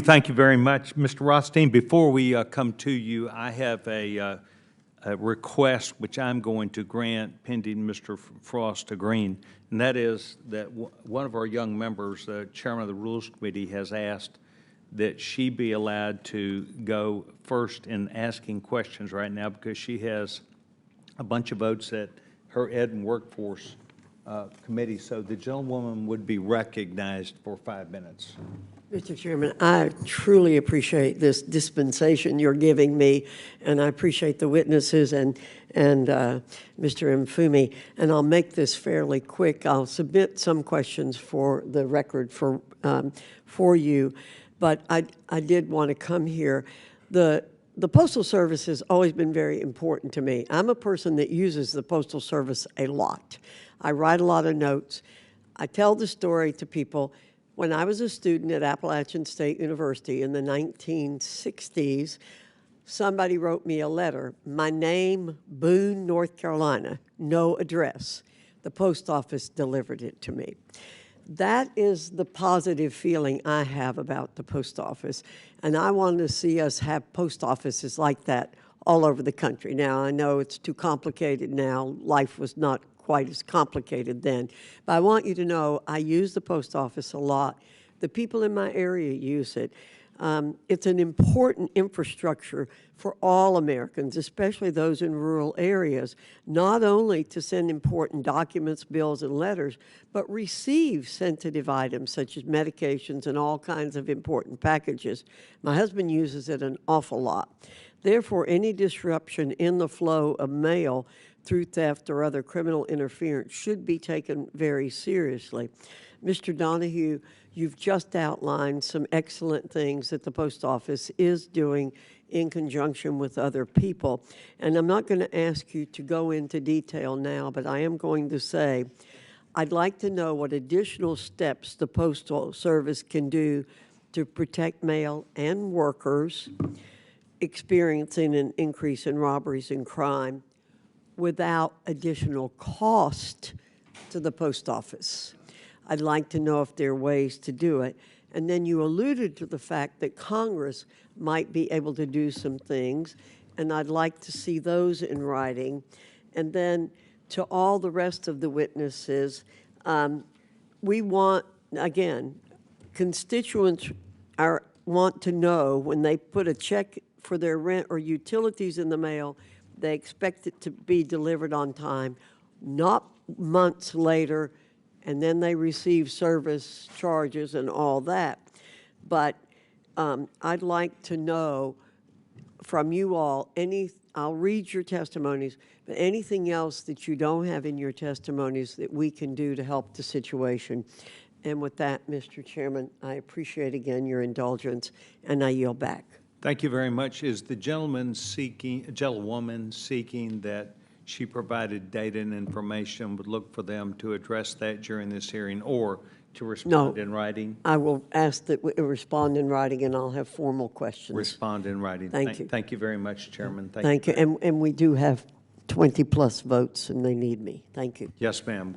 Thank you very much. Mr. Rothstein, before we come to you, I have a request which I'm going to grant pending Mr. Frost agreeing, and that is that one of our young members, the chairman of the Rules Committee, has asked that she be allowed to go first in asking questions right now because she has a bunch of votes at her Ed and Workforce Committee. So the gentlewoman would be recognized for 5 minutes. Mr. Chairman, I truly appreciate this dispensation you're giving me, and I appreciate the witnesses and Mr. Mfumi, and I'll make this fairly quick. I'll submit some questions for the record for you, but I did want to come here. The Postal Service has always been very important to me. I'm a person that uses the Postal Service a lot. I write a lot of notes. I tell the story to people. When I was a student at Appalachian State University in the 1960s, somebody wrote me a letter. My name, Boone, North Carolina, no address. The post office delivered it to me. That is the positive feeling I have about the post office, and I want to see us have post offices like that all over the country. Now, I know it's too complicated now. Life was not quite as complicated then. But I want you to know I use the post office a lot. The people in my area use it. It's an important infrastructure for all Americans, especially those in rural areas, not only to send important documents, bills, and letters, but receive sensitive items such as medications and all kinds of important packages. My husband uses it an awful lot. Therefore, any disruption in the flow of mail through theft or other criminal interference should be taken very seriously. Mr. Donahue, you've just outlined some excellent things that the post office is doing in conjunction with other people. And I'm not going to ask you to go into detail now, but I am going to say I'd like to know what additional steps the Postal Service can do to protect mail and workers experiencing an increase in robberies and crime without additional cost to the post office. I'd like to know if there are ways to do it. And then you alluded to the fact that Congress might be able to do some things, and I'd like to see those in writing. And then to all the rest of the witnesses, we want, again, constituents want to know when they put a check for their rent or utilities in the mail, they expect it to be delivered on time, not months later, and then they receive service charges and all that. But I'd like to know from you all, I'll read your testimonies, but anything else that you don't have in your testimonies that we can do to help the situation. And with that, Mr. Chairman, I appreciate again your indulgence, and I yield back. Thank you very much. Is the gentlewoman seeking that she provided data and information, would look for them to address that during this hearing or to respond in writing? I will ask that we respond in writing, and I'll have formal questions. Respond in writing. Thank you. Thank you very much, Chairman. Thank you. And we do have 20-plus votes, and they need me. Thank you. Yes, ma'am.